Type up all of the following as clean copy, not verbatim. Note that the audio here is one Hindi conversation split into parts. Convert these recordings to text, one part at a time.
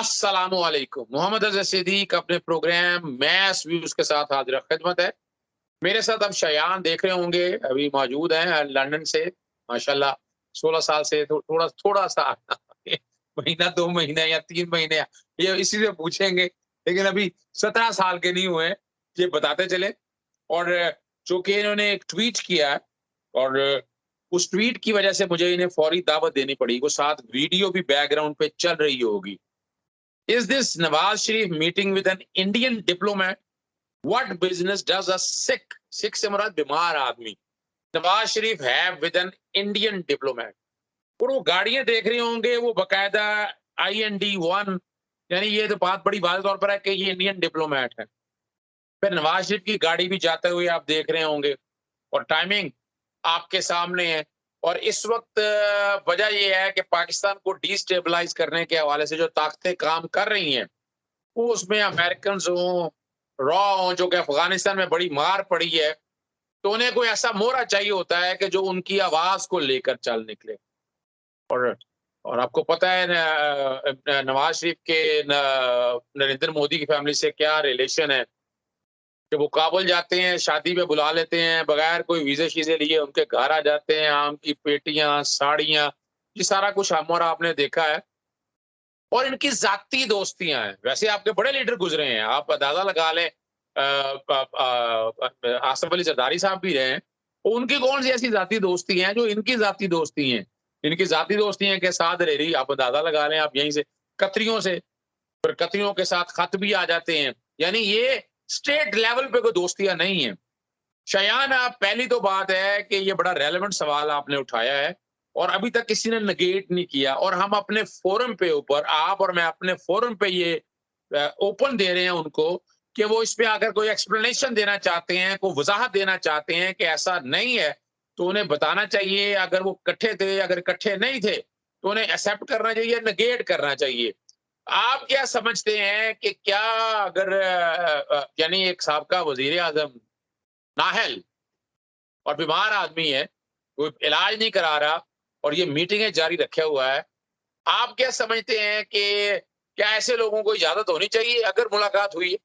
अस्सलामु अलैकुम। मोहम्मद अज़हर सिद्दीक अपने प्रोग्राम मैस व्यूज के साथ हाजिर खिदमत है। मेरे साथ अब शयान देख रहे होंगे, अभी मौजूद हैं लंदन से। माशाल्लाह 16 साल से थोड़ा थोड़ा सा महीना 2 महीने या 3 महीने ये इसी से पूछेंगे, लेकिन अभी 17 साल के नहीं हुए, ये बताते चले। और चूंकि इन्होंने एक ट्वीट किया है, और उस ट्वीट की वजह से मुझे इन्हें फौरी दावत देनी पड़ी। वो साथ वीडियो भी बैकग्राउंड पे चल रही होगी। Is this Nawaz Sharif meeting with an Indian diplomat? What business does a Sikh से मुराद बीमार आदमी, नवाज शरीफ है विद एन इंडियन डिप्लोमेट? और वो गाड़ियां देख रहे होंगे, वो बकायदा IND-1, यानी ये तो बात बड़ी वाज़ेह तौर पर है कि ये इंडियन डिप्लोमेट है। फिर नवाज शरीफ की गाड़ी भी जाते हुए आप देख रहे होंगे, और टाइमिंग आपके सामने है। और इस वक्त वजह यह है कि पाकिस्तान को डिस्टेबलाइज करने के हवाले से जो ताकतें काम कर रही हैं, वो उसमें अमेरिकन हों, रॉ हों, जो कि अफगानिस्तान में बड़ी मार पड़ी है, तो उन्हें कोई ऐसा मोहरा चाहिए होता है कि जो उनकी आवाज को लेकर चल निकले। और आपको पता है नवाज शरीफ के नरेंद्र मोदी की फैमिली से क्या रिलेशन है, कि वो काबुल जाते हैं, शादी में बुला लेते हैं, बगैर कोई वीजे शीजे लिए उनके घर आ जाते हैं, आम की पेटियां, साड़ियां, ये सारा कुछ हम और आपने देखा है। और इनकी जाती दोस्तियां हैं। वैसे आपके बड़े लीडर गुजरे हैं, आप अंदाजा लगा लें, आसिफ अली जरदारी साहब भी रहे हैं। उनकी कौन सी ऐसी जाती दोस्ती हैं जो इनकी जाती दोस्ती हैं? इनकी जाती दोस्ती हैं के साथ रह रही, आप अंदाजा लगा लें, आप यहीं से कतरियों से, फिर कतरियों के साथ खत भी आ जाते हैं। यानी ये स्टेट लेवल पे कोई दोस्तियां नहीं है। शयान, आप पहली तो बात है कि ये बड़ा रेलेवेंट सवाल आपने उठाया है, और अभी तक किसी ने नेगेट नहीं किया। और हम अपने फोरम पे ऊपर, आप और मैं अपने फोरम पे ये ओपन दे रहे हैं उनको, कि वो इस पे अगर कोई एक्सप्लेनेशन देना चाहते हैं, कोई वजाहत देना चाहते हैं कि ऐसा नहीं है, तो उन्हें बताना चाहिए। अगर वो इकट्ठे थे, अगर इकट्ठे नहीं थे, तो उन्हें एक्सेप्ट करना चाहिए, नेगेट करना चाहिए। आप क्या समझते हैं कि क्या अगर यानी एक साबका वजीर आजम नाहल और बीमार आदमी है, कोई इलाज नहीं करा रहा, और ये मीटिंगें जारी रखे हुआ है, आप क्या समझते हैं कि क्या ऐसे लोगों को इजाजत होनी चाहिए अगर मुलाकात हुई है?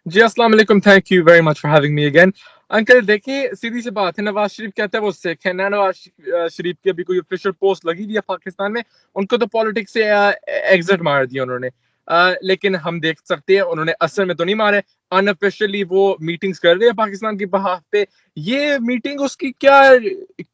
जी अस्सलाम वालेकुम, thank you very much for having me again. Uncle देखिए, सीधी सी बात है, नवाज शरीफ कहता है वो सिख है ना। नवाज शरीफ की अभी कोई ऑफिशियल पोस्ट लगी हुई है पाकिस्तान में, उनको तो पॉलिटिक्स से एग्जिट मार दिया उन्होंने। लेकिन हम देख सकते हैं उन्होंने असल में तो नहीं मारे, अनऑफिशियली वो मीटिंग्स कर रहे हैं पाकिस्तान की बहाफ पे। ये मीटिंग उसकी क्या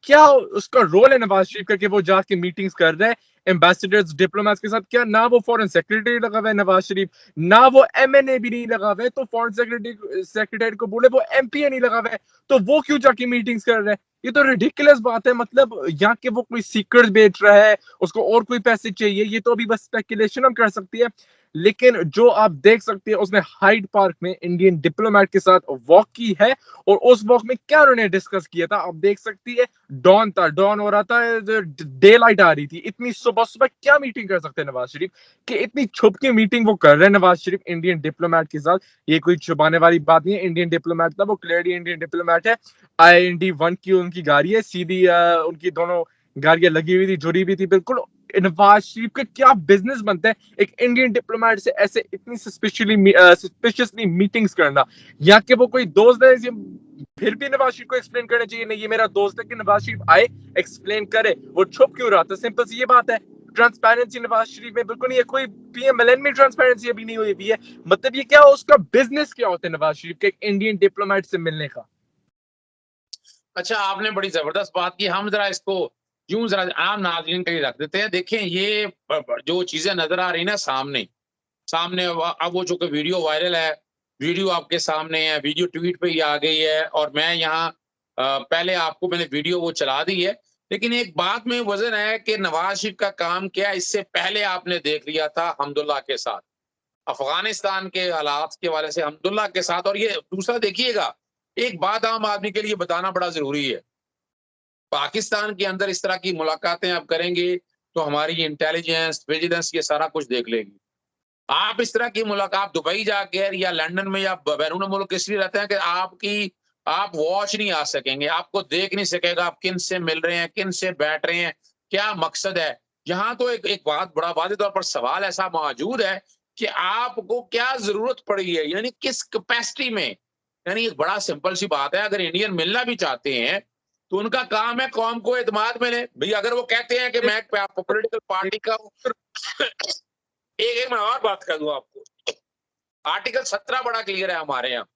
क्या उसका रोल है नवाज शरीफ का कि वो जाके मीटिंग्स कर रहे हैं एम्बेसडर्स डिप्लोमेट्स के साथ? क्या ना वो फॉरेन सेक्रेटरी लगा हुआ है नवाज शरीफ, ना वो MNA भी नहीं लगा हुआ है, तो फॉरेन सेक्रेटरी को बोले वो MPA नहीं लगा हुआ है, तो वो क्यों जाके मीटिंग्स कर रहे हैं? ये तो रिडिकुलस बात है। मतलब यहाँ के वो कोई सीक्रेट बेच रहा है, उसको और कोई पैसे चाहिए, ये तो अभी बस स्पेकुलेशन हम कर सकती है। लेकिन जो आप देख सकते हैं, उसने हाइड पार्क में इंडियन डिप्लोमेट के साथ वॉक की है, और उस वॉक में क्या उन्होंने डिस्कस किया था आप देख सकती है। डॉन था, डॉन हो रहा था, डे लाइट आ रही थी, इतनी सुबह सुबह क्या मीटिंग कर सकते हैं नवाज शरीफ, कि इतनी छुप के मीटिंग वो कर रहे हैं नवाज शरीफ इंडियन डिप्लोमेट के साथ। ये कोई छुपाने वाली बात नहीं है, इंडियन डिप्लोमेट था वो, क्लियरली इंडियन डिप्लोमेट है। IND-1 की उनकी गाड़ी है, सीधी उनकी दोनों गाड़ियां लगी हुई थी, जुड़ी हुई थी बिल्कुल। नवाज शरीफ का क्या बिजनेस बनता है एक इंडियन डिप्लोमेट से ऐसे इतनी सस्पिशियसली मीटिंग्स करना? या कि वो कोई दोस्त है, फिर भी नवाज शरीफ को एक्सप्लेन करना चाहिए, नहीं ये मेरा दोस्त है, कि नवाज शरीफ आए एक्सप्लेन करे, वो छुप क्यों रहा था? सिंपल सी ये बात है। ट्रांसपेरेंसी नवाज शरीफ में बिल्कुल नहीं है, कोई PMLN में ट्रांसपेरेंसी अभी नहीं हुई है। मतलब ये क्या, उसका बिजनेस क्या होता है नवाज शरीफ के एक इंडियन डिप्लोमेट से मिलने का? अच्छा, आपने बड़ी जबरदस्त बात की। हम जरा इसको यूं जरा आम नाज़रीन के लिए रख देते हैं। देखें, ये जो चीजें नजर आ रही ना सामने सामने अब वो जो कि वीडियो वायरल है, वीडियो आपके सामने है, वीडियो ट्वीट पे ही आ गई है, और मैं यहाँ पहले आपको मैंने वीडियो वो चला दी है। लेकिन एक बात में वजन है कि नवाज शरीफ का काम क्या है, इससे पहले आपने देख लिया था हमदुल्ला के साथ, अफगानिस्तान के हालात के वाले से हमदुल्ला के साथ। और ये दूसरा देखिएगा, एक बात आम आदमी के लिए बताना बड़ा जरूरी है। पाकिस्तान के अंदर इस तरह की मुलाकातें आप करेंगे, तो हमारी इंटेलिजेंस, विजिलेंस ये सारा कुछ देख लेगी। आप इस तरह की मुलाकात दुबई जाकर या लंदन में या बैरून मुल्क इसलिए रहते हैं कि आप वॉच नहीं आ सकेंगे, आपको देख नहीं सकेगा आप किन से मिल रहे हैं, किन से बैठ रहे हैं, क्या मकसद है। यहाँ तो एक एक बात बड़ा वाज़ेह तौर पर सवाल ऐसा मौजूद है कि आपको क्या ज़रूरत पड़ी है, यानी किस कैपेसिटी में? यानी एक बड़ा सिंपल सी बात है, अगर इंडियन मिलना भी चाहते हैं, तो उनका काम है कौम को एतमाद में लें। भई अगर वो कहते हैं कि मैं पॉलिटिकल पार्टी का हूँ एक मैं और बात कर दूँ आपको। आर्टिकल 17 बड़ा क्लियर है हमारे यहाँ।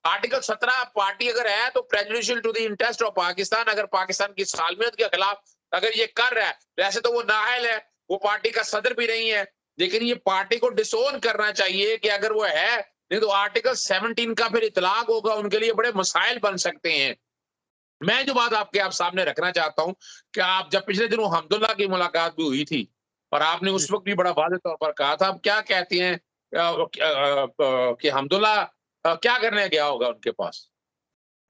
आर्टिकल 17 पार्टी अगर है तो prejudicial to the interest of Pakistan, अगर पाकिस्तान की सालमियत के खिलाफ अगर ये कर रहा है, वैसे तो वो नाअहल है, वो पार्टी का सदर भी नहीं है, लेकिन ये पार्टी को डिसोन करना चाहिए कि अगर वो है, नहीं तो आर्टिकल 17 का फिर इतलाक होगा, उनके लिए बड़े मसाइल बन सकते हैं। मैं जो बात आपके आप सामने रखना चाहता हूँ कि आप जब पिछले दिनों हमदुल्ला की मुलाकात भी हुई थी और आपने जी। उस वक्त भी बड़ा वाज़ेह तौर पर कहा था, अब क्या कहती हैं कि हमदुल्ला क्या करने गया होगा उनके पास?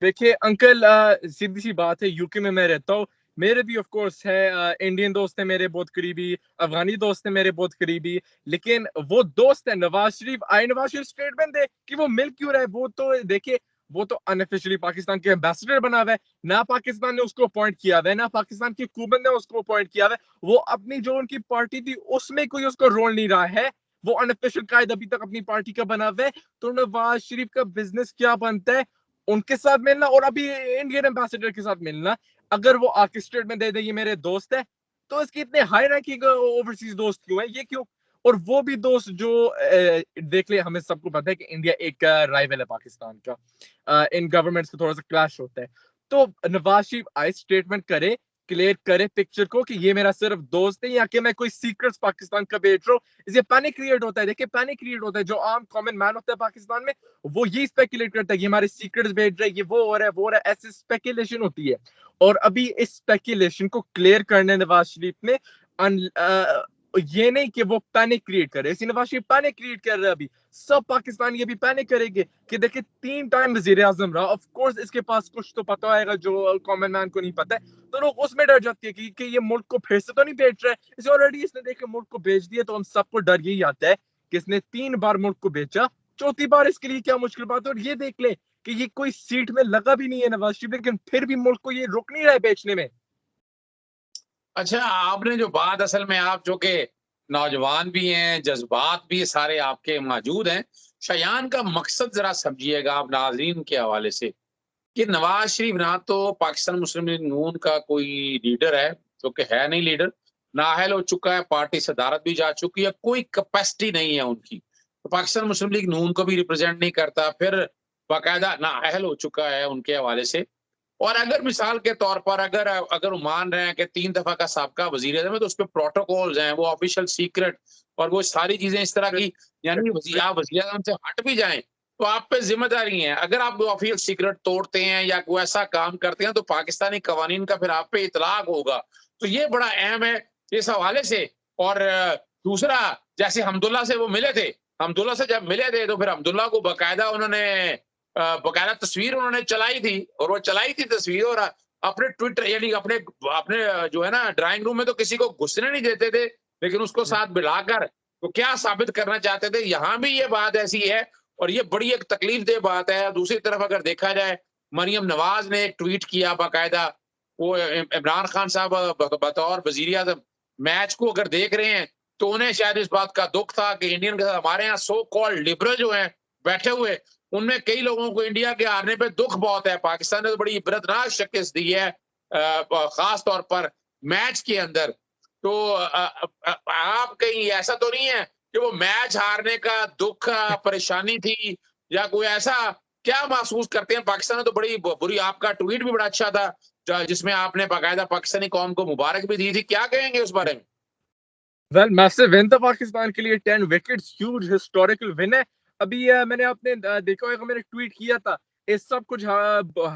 देखिए अंकल, सीधी सी बात है, यूके में मैं रहता हूँ। मेरे भी ऑफ कोर्स है इंडियन दोस्त है मेरे बहुत करीबी, अफगानी दोस्त है मेरे बहुत करीबी, लेकिन वो दोस्त है नवाज शरीफ। आई नवाज शरीफ स्टेटमेंट दे कि वो मिल क्यों रहा है, वो तो देखिए वो तो अनऑफिशियली पाकिस्तान के एम्बेसडर बना हुआ है। ना पाकिस्तान ने उसको अपॉइंट किया हुआ है, ना पाकिस्तान की हुकूमत ने उसको अपॉइंट किया हुआ है। वो अपनी जो उनकी पार्टी थी उसमें कोई उसको रोल नहीं रहा है। वो अनऑफिशियल कायद अभी तक अपनी पार्टी का बना हुआ है। तो नवाज शरीफ का बिजनेस क्या बनता है, उनके साथ मिलना और अभी इंडियन एम्बेसडर के साथ मिलना। अगर वो आके स्टेटमेंट दे दे ये मेरे दोस्त है, तो इसके इतने हाई रैंकिंग ओवरसीज दोस्त क्यों है, ये क्यों? और वो भी दोस्त जो देख ले, हमें सबको पता है कि इंडिया एक राइवल है पाकिस्तान का। इन गवर्नमेंट्स का थोड़ा सा क्लैश होता है। तो नवाज शरीफ आए स्टेटमेंट करे, क्लियर करे पिक्चर को कि ये मेरा सिर्फ दोस्त है, या कि मैं कोई सीक्रेट्स पाकिस्तान का बेच रहा हूँ। इससे पैनिक क्रिएट होता है। देखिए पैनिक क्रिएट होता है, जो आम कॉमन मैन होता है पाकिस्तान में, वो ये स्पेकुलेट करता है कि हमारे सीक्रेट्स भेज रहे हैं, ये वो हो रहा है वो हो रहा है, ऐसी स्पेकुलेशन होती है। और अभी इस स्पेकुलेशन को क्लियर करने नवाज शरीफ ने ये नहीं कि वो पैनिक क्रिएट करे, इसी नवाज शरीफ पैनिक क्रिएट कर रहे हैं। अभी सब पाकिस्तानी अभी पैनिक करेंगे कि देखिए 3 टाइम वजीर आजम रहा, ऑफ कोर्स इसके पास कुछ तो पता होगा जो कॉमन मैन को नहीं पता है। तो लोग उसमें डर जाते हैं कि ये मुल्क को फिर से तो नहीं बेच रहा है, इसे ऑलरेडी इसने देखे मुल्क को बेच दिया। तो हम सबको डर यही आता है कि इसने 3 बार मुल्क को बेचा, चौथी बार इसके लिए क्या मुश्किल बात है। और ये देख ले कि ये कोई सीट में लगा भी नहीं है नवाज शरीफ, लेकिन फिर भी मुल्क को ये रोक नहीं रहा है बेचने में। अच्छा, आपने जो बात असल में आप जो कि नौजवान भी हैं, जज़्बात भी सारे आपके मौजूद हैं। शयान का मकसद ज़रा समझिएगा आप नाज़रीन के हवाले से, कि नवाज़ शरीफ ना तो पाकिस्तान मुस्लिम लीग नून का कोई लीडर है, जो कि है नहीं लीडर, नाअहल हो चुका है, पार्टी सदारत भी जा चुकी है, कोई कैपेसिटी नहीं है उनकी। तो पाकिस्तान मुस्लिम लीग नून को भी रिप्रेज़ेंट नहीं करता, फिर बाकायदा नाअहल हो चुका है उनके हवाले से। और अगर मिसाल के तौर पर अगर अगर वो मान रहे हैं कि 3 दफ़ा का साबका वज़ीर-ए-आज़म है, तो उसपे प्रोटोकॉल्स हैं, वो ऑफ़िशियल सीक्रेट और वो सारी चीज़ें इस तरह की, यानी आप वज़ीर-ए-आज़म से हट भी जाएँ, तो आप पे ज़िम्मेदारी है। अगर आप कोई ऑफ़िशियल सीक्रेट तोड़ते हैं या कोई ऐसा काम करते हैं, तो पाकिस्तानी कवानीन का फिर आप पे इतलाक होगा। तो ये बड़ा अहम है इस हवाले से। और दूसरा, जैसे हमदुल्ला से वो मिले थे, हमदुल्ला से जब मिले थे, तो फिर हमदुल्ला को बाकायदा उन्होंने बकायदा तस्वीर उन्होंने चलाई थी, और वो चलाई थी तस्वीर, और अपने ट्विटर यानी अपने अपने जो है ना ड्राइंग रूम में तो किसी को घुसने नहीं देते थे, लेकिन उसको साथ बुलाकर तो क्या साबित करना चाहते थे। यहाँ भी ये बात ऐसी है, और ये बड़ी एक तकलीफ-देह बात है। दूसरी तरफ अगर देखा जाए, मरियम नवाज़ ने एक ट्वीट किया बाकायदा, वो इमरान खान साहब बतौर वज़ीर-ए-आज़म मैच को अगर देख रहे हैं, तो उन्हें शायद इस बात का दुःख था कि इंडियन के हमारे यहाँ सो कॉल्ड लिबरल जो हैं बैठे हुए, उनमें कई लोगों को इंडिया के हारने पे दुःख बहुत है। पाकिस्तान ने तो बड़ी इबरतनाक शिकस्त दी है, खास तौर पर मैच के अंदर। तो आप कहीं ऐसा तो नहीं है कि वो मैच हारने का दुःख परेशानी थी, या कोई ऐसा क्या महसूस करते हैं? पाकिस्तान ने तो बड़ी बुरी, आपका ट्वीट भी बड़ा अच्छा था, जिसमें आपने बाकायदा पाकिस्तानी कौम को मुबारक भी दी थी। क्या कहेंगे उस बारे में? वेल मैसिव विन था पाकिस्तान के लिए, 10 विकेट्स, ह्यूज हिस्टोरिकल विन है। अभी मैंने आपने देखा होगा, मैंने ट्वीट किया था इस सब कुछ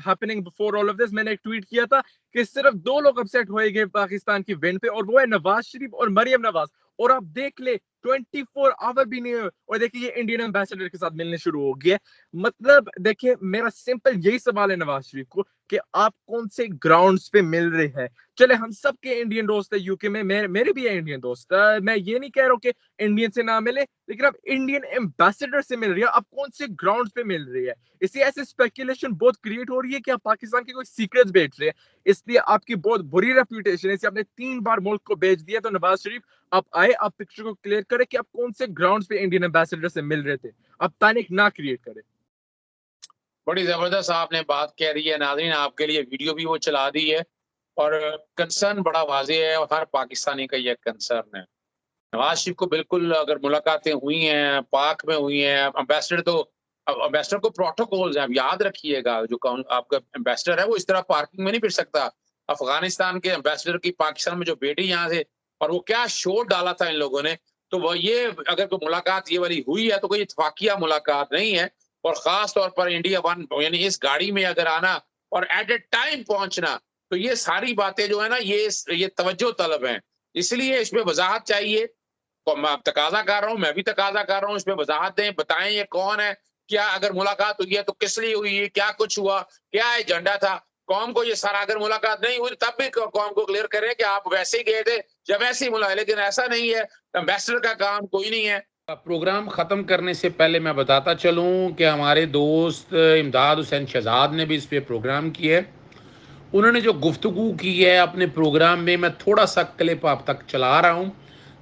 happening before all of this. मैंने एक ट्वीट किया था कि सिर्फ 2 लोग अपसेट होएंगे पाकिस्तान की विन पे, और वो है नवाज शरीफ और मरियम नवाज। और आप देख ले 24 आवर भी नहीं हुए और देखिए ये इंडियन एम्बेसडर के साथ मिलने शुरू हो गया। मतलब देखिए मेरा सिंपल यही सवाल है नवाज शरीफ को कि आप कौन से ग्राउंड्स पे मिल रहे हैं। चले हम सबके इंडियन दोस्त है यूके में, मेरे भी है इंडियन दोस्त। मैं ये नहीं कह रहा हूँ कि इंडियन से ना मिले, लेकिन आप इंडियन एम्बेसडर से मिल रही है, आप कौन से ग्राउंड पे मिल रही है। इसलिए ऐसे स्पेकुलेशन बहुत क्रिएट हो रही है कि आप पाकिस्तान के कोई सीक्रेट्स बेच रहे हैं, इसलिए आपकी बहुत बुरी रेप्यूटेशन है। इसलिए आपने 3 बार मुल्क को बेच दिया। तो नवाज शरीफ आप आए, आप पिक्चर को क्लियर करें कि आप कौन से ग्राउंड्स पे इंडियन एम्बेसडर से मिल रहे थे, आप पैनिक ना क्रिएट करें। बड़ी जबरदस्त आपने बात कह दी है नाज़रीन, आपके लिए वीडियो भी वो चला दी है और कंसर्न बड़ा वाज़ेह है और हर पाकिस्तानी का ये कंसर्न है। नवाज शरीफ को बिल्कुल अगर मुलाकातें हुई हैं, पाक में हुई हैं, एम्बेसडर तो एम्बेसडर को प्रोटोकॉल्स हैं, आप याद रखिएगा। जो आपका एम्बेसडर है वो इस तरह पार्किंग में नहीं फिर सकता। अफगानिस्तान के एम्बेसडर की पाकिस्तान में जो बेटी यहाँ से, और वो क्या शोर डाला था इन लोगों ने। तो वो ये अगर कोई मुलाकात ये वाली हुई है तो कोई इत्तफाकिया मुलाकात नहीं है। और खास तौर पर इंडिया वन यानी इस गाड़ी में अगर आना और एट ए टाइम पहुंचना, तो ये सारी बातें जो है ना ये तवज्जो तलब हैं। इसलिए इसमें वजाहत चाहिए। तो मैं तकाजा कर रहा हूँ, मैं भी तकाजा कर रहा हूँ, इसमें वजाहत दें, बताएं ये कौन है, क्या अगर मुलाकात हुई है तो किस लिए हुई है, क्या कुछ हुआ, क्या एजेंडा था। कौम को ये सारा अगर मुलाकात नहीं हुई तब भी कौम को क्लियर करें कि आप वैसे ही गए थे जब वैसे ही मुलाकात, लेकिन ऐसा नहीं है। एम्बेसडर का काम कोई नहीं है। प्रोग्राम ख़त्म करने से पहले मैं बताता चलूँ कि हमारे दोस्त इमदाद हुसैन शहजाद ने भी इस पर प्रोग्राम किया है। उन्होंने जो गुफ्तगू की है अपने प्रोग्राम में, मैं थोड़ा सा क्लिप आप तक चला रहा हूँ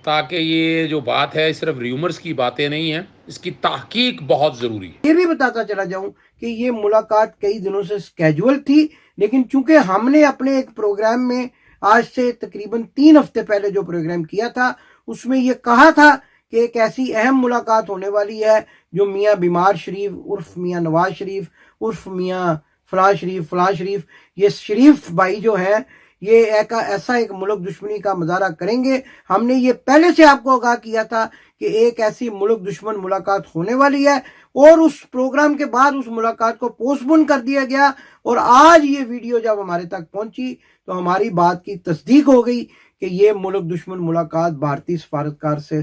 ताकि ये जो बात है सिर्फ र्यूमर्स की बातें नहीं हैं, इसकी तहकीक बहुत ज़रूरी है। ये भी बताता चला जाऊं कि ये मुलाकात कई दिनों से स्केजुअल थी, लेकिन चूंकि हमने अपने एक प्रोग्राम में आज से तकरीबन 3 हफ्ते पहले जो प्रोग्राम किया था उसमें ये कहा था कि एक ऐसी अहम मुलाकात होने वाली है जो मियाँ बीमार शरीफ उर्फ मियाँ नवाज शरीफ उर्फ मियाँ फलां शरीफ ये शरीफ भाई जो है ये ऐसा एक मुल्क दुश्मनी का मुजाहरा करेंगे। हमने ये पहले से आपको आगाह किया था कि एक ऐसी मुल्क दुश्मन मुलाकात होने वाली है और उस प्रोग्राम के बाद उस मुलाकात को पोस्टपोन कर दिया गया। और आज ये वीडियो जब हमारे तक पहुंची तो हमारी बात की तस्दीक हो गई कि ये मुल्क दुश्मन मुलाकात भारतीय सफारतकार से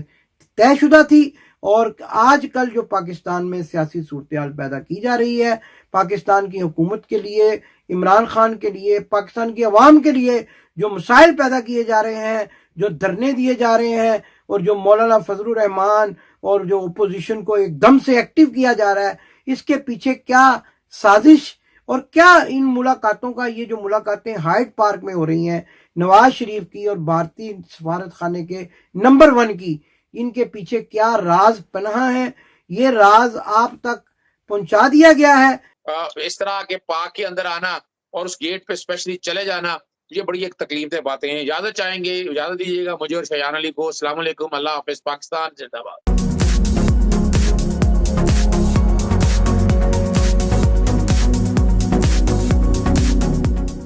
तयशुदा थी। और आजकल जो पाकिस्तान में सियासी सूरत पैदा की जा रही है, पाकिस्तान की हुकूमत के लिए, इमरान खान के लिए, पाकिस्तान की अवाम के लिए जो मसाइल पैदा किए जा रहे हैं, जो धरने दिए जा रहे हैं और जो मौलाना फजलुर रहमान और जो ओपोजिशन को एकदम से एक्टिव किया जा रहा है, इसके पीछे क्या साजिश और क्या इन मुलाकातों का, ये जो मुलाकातें हाइड पार्क में हो रही हैं नवाज शरीफ की और भारतीय सफारत खाने के नंबर 1 की, इनके पीछे क्या राज पनाह है, ये राज आप तक पहुंचा दिया गया है। इस तरह के पाक के अंदर आना और उस गेट पे स्पेशली चले जाना, ये बड़ी एक तकलीफदेह बातें हैं। इजाजत चाहेंगे, इजाजत दीजिएगा मुझे और शयान अली को। अस्सलाम वालेकुम, अल्लाह हाफिज, पाकिस्तान जिंदाबाद।